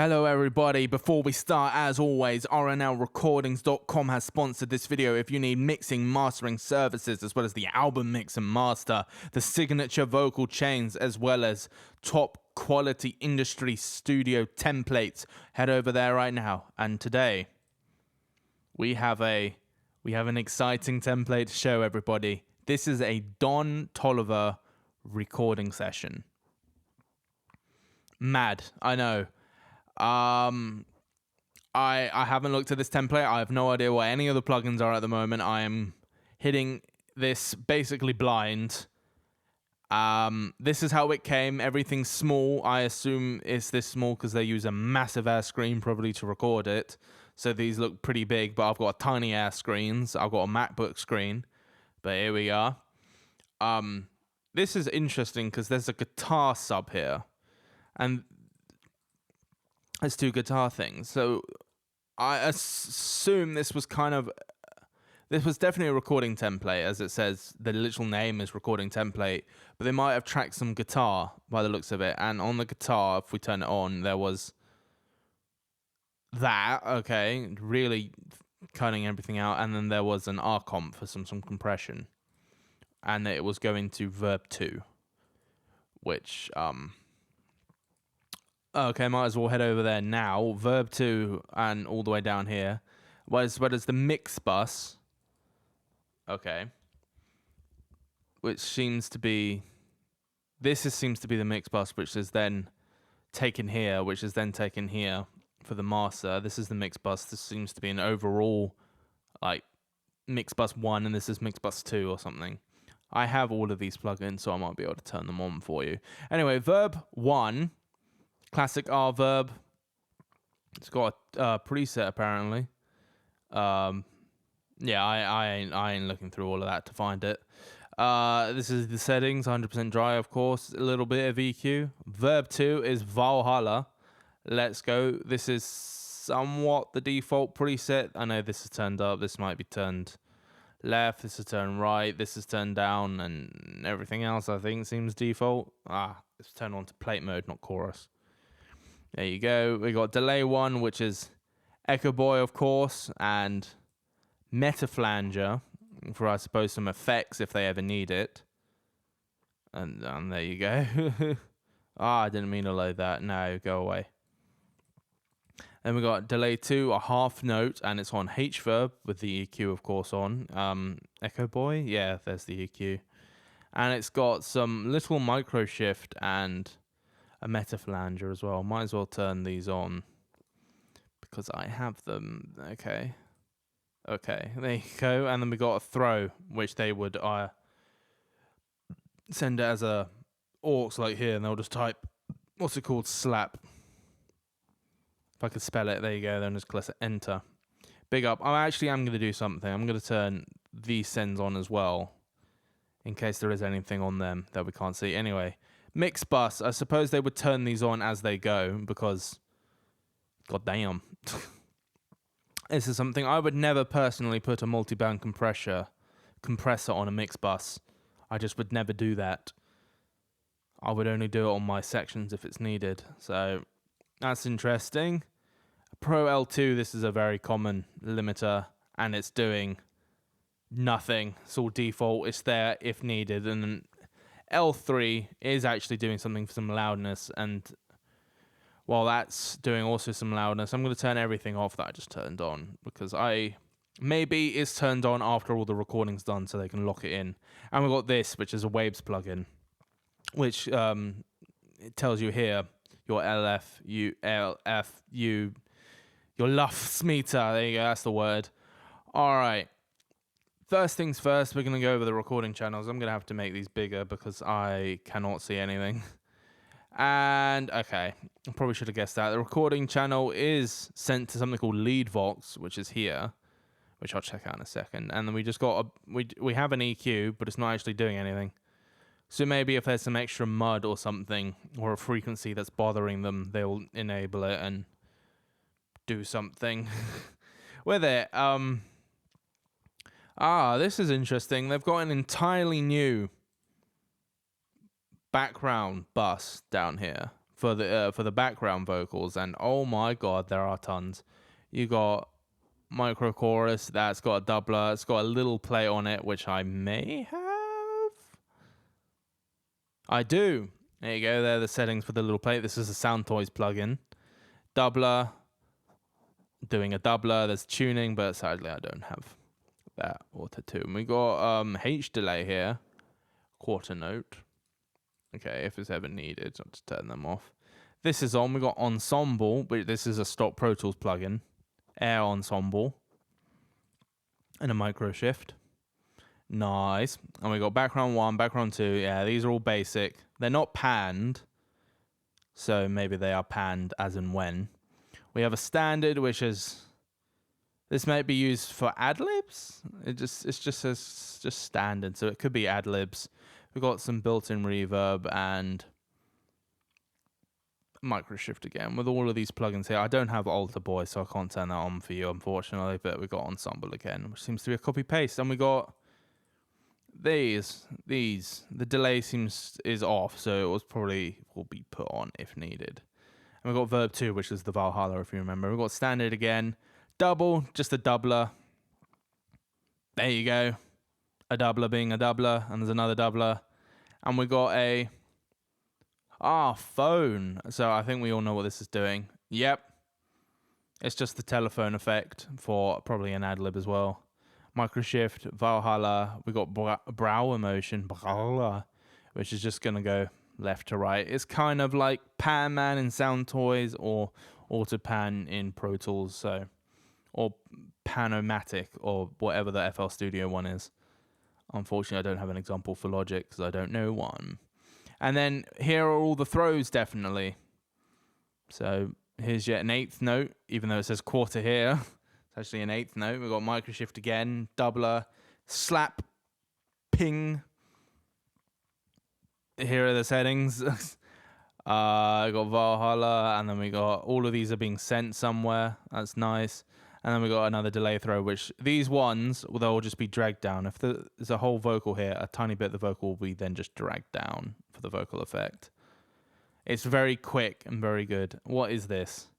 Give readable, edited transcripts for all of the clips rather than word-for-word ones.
Hello everybody, before we start, as always, rnlrecordings.com has sponsored this video. If you need mixing, mastering services, as well as the album mix and master, the signature vocal chains, as well as top quality industry studio templates, head over there right now. And today, we have an exciting template to show everybody. This is a Don Toliver recording session. Mad, I know. I haven't looked at this template. I have no idea what any of the plugins are at the moment. I am hitting this basically blind. This is how it came. Everything's small. I assume it's this small because they use a massive air screen probably to record it. So these look pretty big, but I've got tiny air screens. I've got a MacBook screen, but here we are. This is interesting because there's a guitar sub here, and there's two guitar things. So I assume this was definitely a recording template, as it says. The literal name is recording template, but they might have tracked some guitar by the looks of it. And on the guitar, if we turn it on, there was that, okay, really cutting everything out. And then there was an R comp for some compression. And it was going to Verb 2, which, okay, might as well head over there now. Verb 2 and all the way down here. Where does the mix bus? Okay. Which seems to be... seems to be the mix bus, which is then taken here, which is then taken here for the master. This is the mix bus. This seems to be an overall, like, mix bus 1, and this is mix bus 2 or something. I have all of these plugins, so I might be able to turn them on for you. Anyway, Verb 1... Classic R Verb. It's got a preset apparently. Yeah, I ain't looking through all of that to find it. This is the settings, 100% dry, of course. A little bit of EQ. Verb 2 is Valhalla. Let's go. This is somewhat the default preset. I know this is turned up. This might be turned left. This is turned right. This is turned down, and everything else I think seems default. It's turned on to plate mode, not chorus. There you go. We got delay 1, which is Echo Boy, of course, and Metaflanger for, I suppose, some effects if they ever need it. And there you go. I didn't mean to load that. No, go away. Then we got delay 2, a half note, and it's on H Verb with the EQ, of course, on. Echo Boy, yeah, there's the EQ. And it's got some little micro shift and a Metaflanger as well. Might as well turn these on because I have them. Okay, there you go. And then we got a throw, which they would send it as a aux like here, and they'll just type, what's it called, slap. If I could spell it, there you go. Then just click enter. Big up. I am going to do something. I'm going to turn these sends on as well, in case there is anything on them that we can't see. Anyway, mix bus. I suppose they would turn these on as they go because, goddamn, this is something I would never personally put a multi-band compressor on a mix bus. I just would never do that. I would only do it on my sections if it's needed. So that's interesting. Pro L2, this is a very common limiter, and it's doing nothing. It's all default. It's there if needed. And then L3 is actually doing something for some loudness, and while that's doing also some loudness, I'm going to turn everything off that I just turned on, because maybe it's turned on after all the recording's done so they can lock it in. And we've got this, which is a Waves plugin, which it tells you here your your LUFS meter. There you go, that's the word. All right. First things first, we're going to go over the recording channels. I'm going to have to make these bigger because I cannot see anything. And, okay, I probably should have guessed that. The recording channel is sent to something called LeadVox, which is here, which I'll check out in a second. And then we just got we have an EQ, but it's not actually doing anything. So maybe if there's some extra mud or something, or a frequency that's bothering them, they'll enable it and do something with it. This is interesting. They've got an entirely new background bus down here for the background vocals, and oh my god, there are tons. You got micro chorus that's got a doubler. It's got a little play on it, which I may have. I do. There you go. There are the settings for the little plate. This is a Sound Toys plugin. Doubler. Doing a doubler. There's tuning, but sadly I don't have that auto tune. We got H delay here. Quarter note. Okay, if it's ever needed, I'll just turn them off. This is on. We got ensemble, but this is a stock Pro Tools plugin. Air ensemble. And a micro shift. Nice. And we got background 1, background 2. Yeah, these are all basic. They're not panned. So maybe they are panned as and when. We have a standard, which is... This might be used for ad-libs. It's just standard, so it could be ad-libs. We've got some built-in reverb and micro shift again with all of these plugins here. I don't have Alter Boy, so I can't turn that on for you, unfortunately. But we got ensemble again, which seems to be a copy paste. And we got these. The delay is off, so it will be put on if needed. And we got Verb 2, which is the Valhalla, if you remember. We got standard again, double, just a doubler. There you go. A doubler being a doubler, and there's another doubler. And we got a phone. So I think we all know what this is doing. Yep. It's just the telephone effect for probably an ad-lib as well. Micro shift, Valhalla. We got brow emotion, which is just going to go left to right. It's kind of like Pan Man in Sound Toys or Auto Pan in Pro Tools. So, or Panomatic or whatever the FL Studio one is. Unfortunately, I don't have an example for Logic because I don't know one. And then here are all the throws, definitely. So here's yet an eighth note, even though it says quarter here. It's actually an eighth note. We've got micro shift again, doubler, slap, ping. Here are the settings. I got Valhalla, and then we got all of these are being sent somewhere. That's nice. And then we got another delay throw, which these ones, they'll just be dragged down. If there's a whole vocal here, a tiny bit of the vocal will be then just dragged down for the vocal effect. It's very quick and very good. What is this?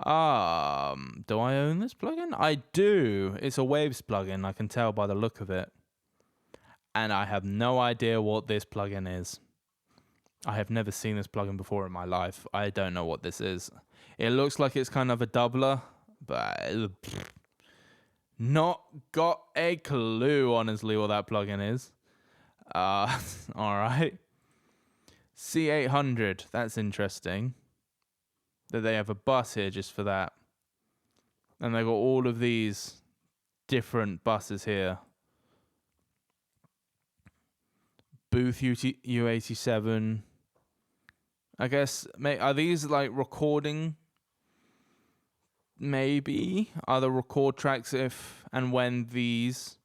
Do I own this plugin? I do. It's a Waves plugin. I can tell by the look of it. And I have no idea what this plugin is. I have never seen this plugin before in my life. I don't know what this is. It looks like it's kind of a doubler, but not got a clue, honestly, what that plugin is. All right. C800. That's interesting. That they have a bus here just for that. And they got all of these different buses here. Booth U87. I guess, are these like recording? Maybe. Are the record tracks if and when these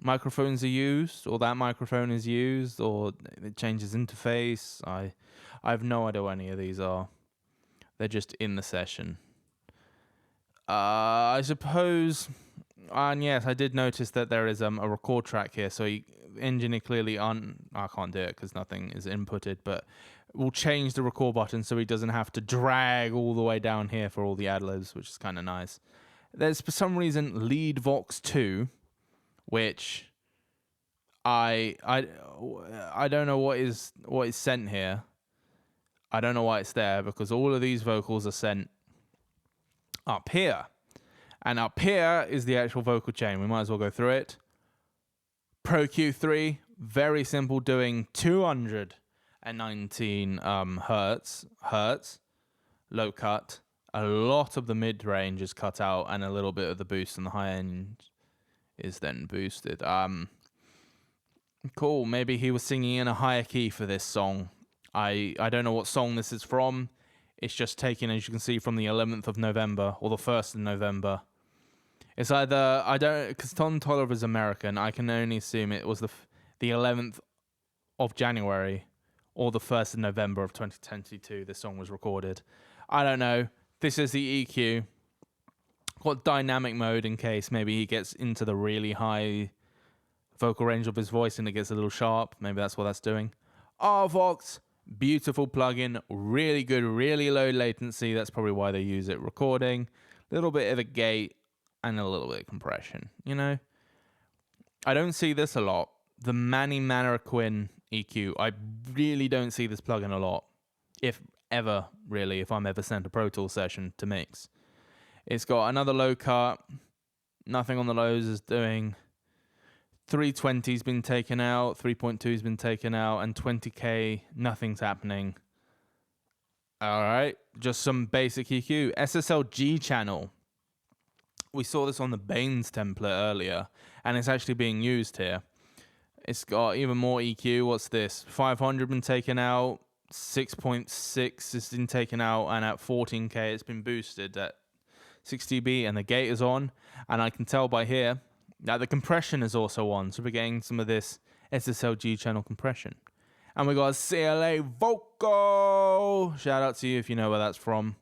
microphones are used, or that microphone is used, or it changes interface? I have no idea what any of these are. They're just in the session. I suppose, and yes, I did notice that there is a record track here, so engineer clearly I can't do it because nothing is inputted, but we'll change the record button so he doesn't have to drag all the way down here for all the ad-libs, which is kind of nice. There's for some reason Lead Vox 2, which I don't know what is sent here. I don't know why it's there, because all of these vocals are sent up here. And up here is the actual vocal chain. We might as well go through it. Pro Q3, very simple, doing 219 hertz, low cut. A lot of the mid-range is cut out, and a little bit of the boost on the high end is then boosted. Cool, maybe he was singing in a higher key for this song. I don't know what song this is from. It's just taken, as you can see, from the 11th of November, or the 1st of November. It's either, because Tom Toliver is American, I can only assume it was the 11th of January, or the 1st of November of 2022 this song was recorded. I don't know. This is the EQ. Got dynamic mode in case maybe he gets into the really high vocal range of his voice and it gets a little sharp. Maybe that's what that's doing. Vox, Beautiful plugin, really good, really low latency. That's probably why they use it recording. Little bit of a gate and a little bit of compression. You know, I don't see this a lot. The Manny Mannequin EQ, I really don't see this plugin a lot, if ever, really, if I'm ever sent a Pro Tools session to mix. It's got another low cut, nothing on the lows is doing. 320's been taken out, 3.2's been taken out, and 20k, nothing's happening. Alright, just some basic EQ. SSLG channel. We saw this on the Baines template earlier, and it's actually being used here. It's got even more EQ. What's this? 500 been taken out, 6.6 has been taken out, and at 14k it's been boosted at 6 dB, and the gate is on, and I can tell by here that the compression is also on, so we're getting some of this SSLG channel compression. And we got a CLA vocal. Shout out to you if you know where that's from.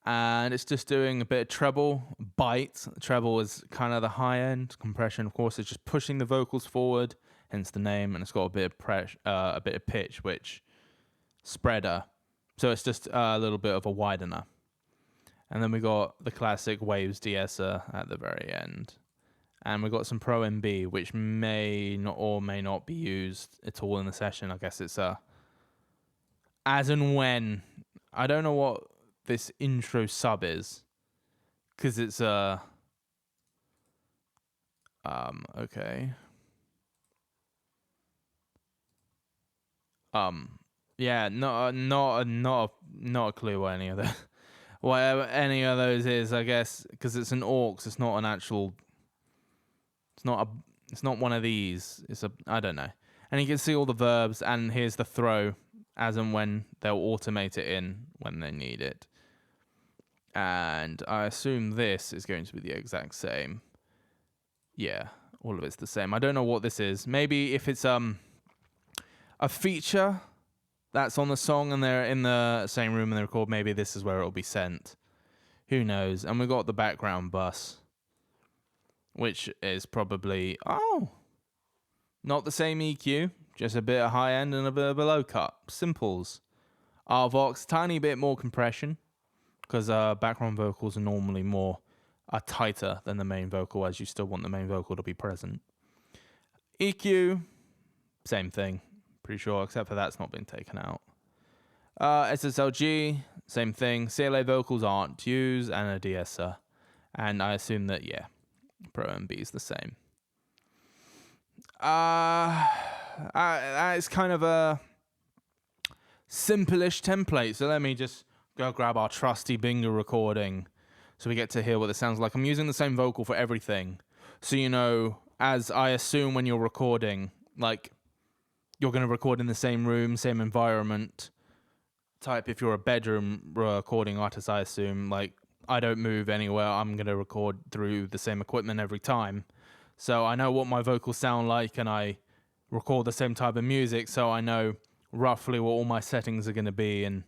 And it's just doing a bit of treble, bite. Treble is kind of the high end. Compression, of course, is just pushing the vocals forward, hence the name. And it's got a bit of a bit of pitch, which spreader. So it's just a little bit of a widener. And then we got the classic Waves de-esser at the very end. And we got some Pro MB, which may not or may not be used at all in the session. I guess it's as and when. I don't know what this intro sub is, because it's okay. Yeah, not a clue what any of that. Whatever any of those is, I guess, because it's an aux. It's not an actual. It's not one of these. I don't know. And you can see all the verbs, and here's the throw, as and when they'll automate it in when they need it. And I assume this is going to be the exact same. Yeah, all of it's the same. I don't know what this is. Maybe if it's a feature that's on the song and they're in the same room and they record, maybe this is where it'll be sent. Who knows? And we got the background bus, which is probably, not the same EQ, just a bit of high end and a bit of a low cut. Simples. RVox, tiny bit more compression, because background vocals are normally are tighter than the main vocal, as you still want the main vocal to be present. EQ, same thing, pretty sure, except for that's not been taken out. SSLG, same thing. CLA vocals aren't used, and a de-esser. And I assume that, yeah, Pro MB is the same. It's kind of a simple-ish template, so let me just go grab our trusty Bingo recording so we get to hear what it sounds like. I'm using the same vocal for everything, so you know, as I assume when you're recording, like, you're going to record in the same room, same environment type. If you're a bedroom recording artist, I assume, like, I don't move anywhere. I'm going to record through the same equipment every time. So I know what my vocals sound like, and I record the same type of music, so I know roughly what all my settings are going to be, and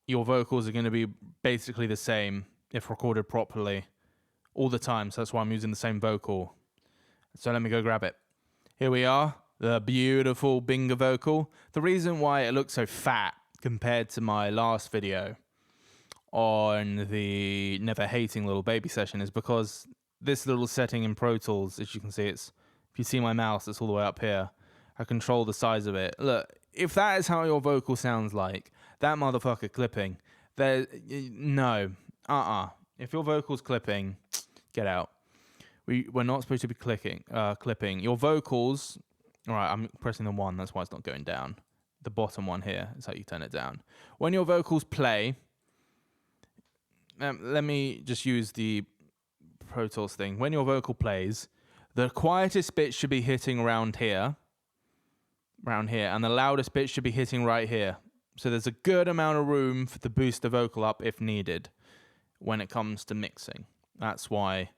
your vocals are going to be basically the same if recorded properly all the time. So that's why I'm using the same vocal. So let me go grab it. Here we are, the beautiful Bingo vocal. The reason why it looks so fat compared to my last video on the Never Hating Little Baby session is because this little setting in Pro Tools, as you can see, if you see my mouse, it's all the way up here. I control the size of it. Look, if that is how your vocal sounds like, that motherfucker clipping, no, If your vocal's clipping, get out. We're not supposed to be clipping. Your vocals, all right, I'm pressing the 1, that's why it's not going down. The bottom one here is how you turn it down. When your vocals play, let me just use the Pro Tools thing. When your vocal plays, the quietest bit should be hitting around here, and the loudest bit should be hitting right here. So there's a good amount of room to boost the vocal up if needed when it comes to mixing. That's why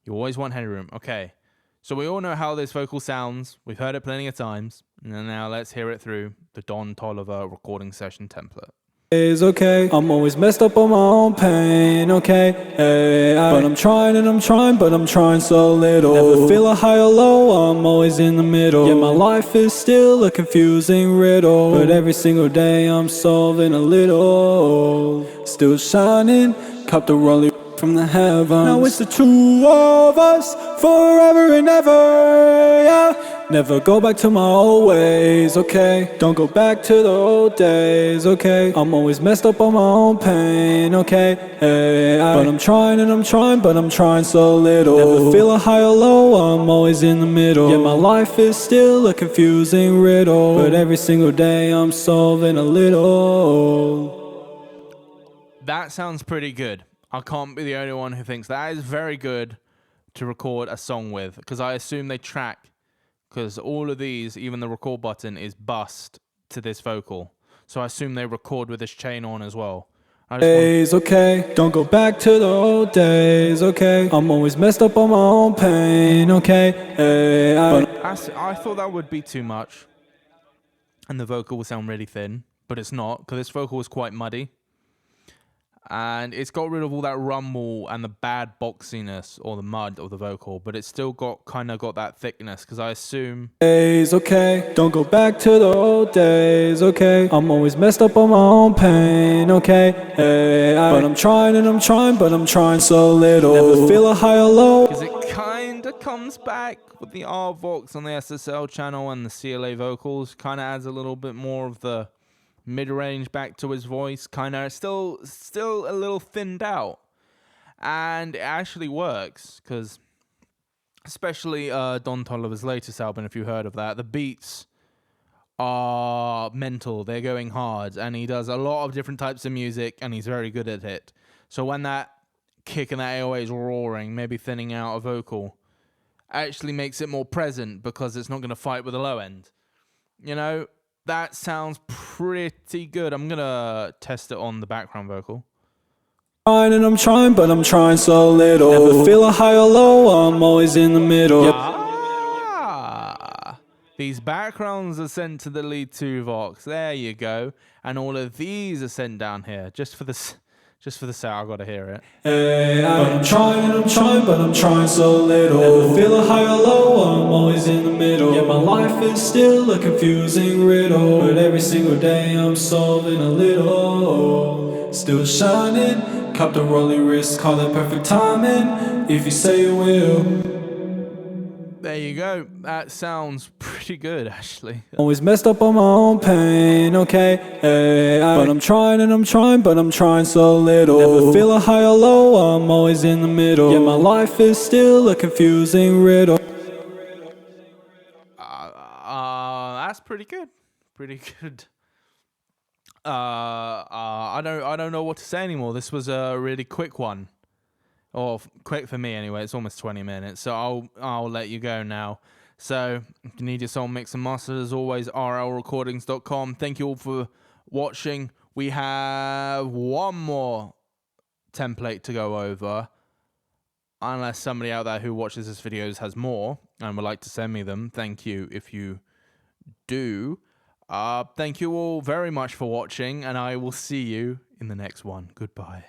you always want headroom. Okay, so we all know how this vocal sounds. We've heard it plenty of times. And now let's hear it through the Don Toliver recording session template. Okay, I'm always messed up on my own pain, okay, but I'm trying and I'm trying, but I'm trying so little. Never feel a high or low, I'm always in the middle. Yeah, my life is still a confusing riddle, but every single day I'm solving a little. Still shining, cop the rolling from the heavens. Now it's the two of us, forever and ever, yeah. Never go back to my old ways, okay. Don't go back to the old days, okay. I'm always messed up on my own pain, okay. But I'm trying and I'm trying, but I'm trying so little. Never feel a high or low, I'm always in the middle. Yeah, my life is still a confusing riddle, but every single day I'm solving a little. That sounds pretty good. I can't be the only one who thinks that is very good to record a song with, because I assume they track, because all of these, even the record button is bust to this vocal. So I assume they record with this chain on as well. Days, okay, don't go back to the old days, okay. I'm always messed up on my own pain, okay. I thought that would be too much, and the vocal would sound really thin, but it's not, because this vocal is quite muddy. And it's got rid of all that rumble and the bad boxiness or the mud of the vocal, but it's still got that thickness, because I assume days, okay, don't go back to the old days, okay. I'm always messed up on my own pain, okay. But I'm trying and I'm trying, but I'm trying so little. Never feel a high or low, because it kinda comes back with the R Vox on the SSL channel, and the CLA vocals kinda adds a little bit more of the mid-range back to his voice, kinda still a little thinned out, and it actually works, because especially Don Toliver's latest album, if you heard of that, the beats are mental, they're going hard, and he does a lot of different types of music, and he's very good at it. So when that kick and that AOA is roaring, maybe thinning out a vocal, actually makes it more present, because it's not going to fight with the low end, you know. That sounds pretty good. I'm going to test it on the background vocal. trying and I'm trying, but I'm trying so little. Never feel a high or low, I'm always in the middle. These backgrounds are sent to the lead 2 Vox. There you go. And all of these are sent down here, just for the sound. I gotta hear it. I'm trying and I'm trying, but I'm trying so little. Never feel a high or low, I'm always in the middle. Yeah, my life is still a confusing riddle, but every single day I'm solving a little. Still shining, cop the rolling wrist, call it perfect timing, if you say you will. There you go. That sounds pretty good, actually. Always messed up on my own pain, okay. But I'm trying and I'm trying, but I'm trying so little. Never feel a high or low, I'm always in the middle. Yeah, my life is still a confusing riddle. That's pretty good. Pretty good. I don't know what to say anymore. This was a really quick one. Or quick for me anyway. It's almost 20 minutes, so I'll let you go now. So if you need your song mix and mastered, as always, rlrecordings.com. Thank you all for watching. We have one more template to go over, unless somebody out there who watches this video has more and would like to send me them. Thank you if you do. Thank you all very much for watching, and I will see you in the next one. Goodbye.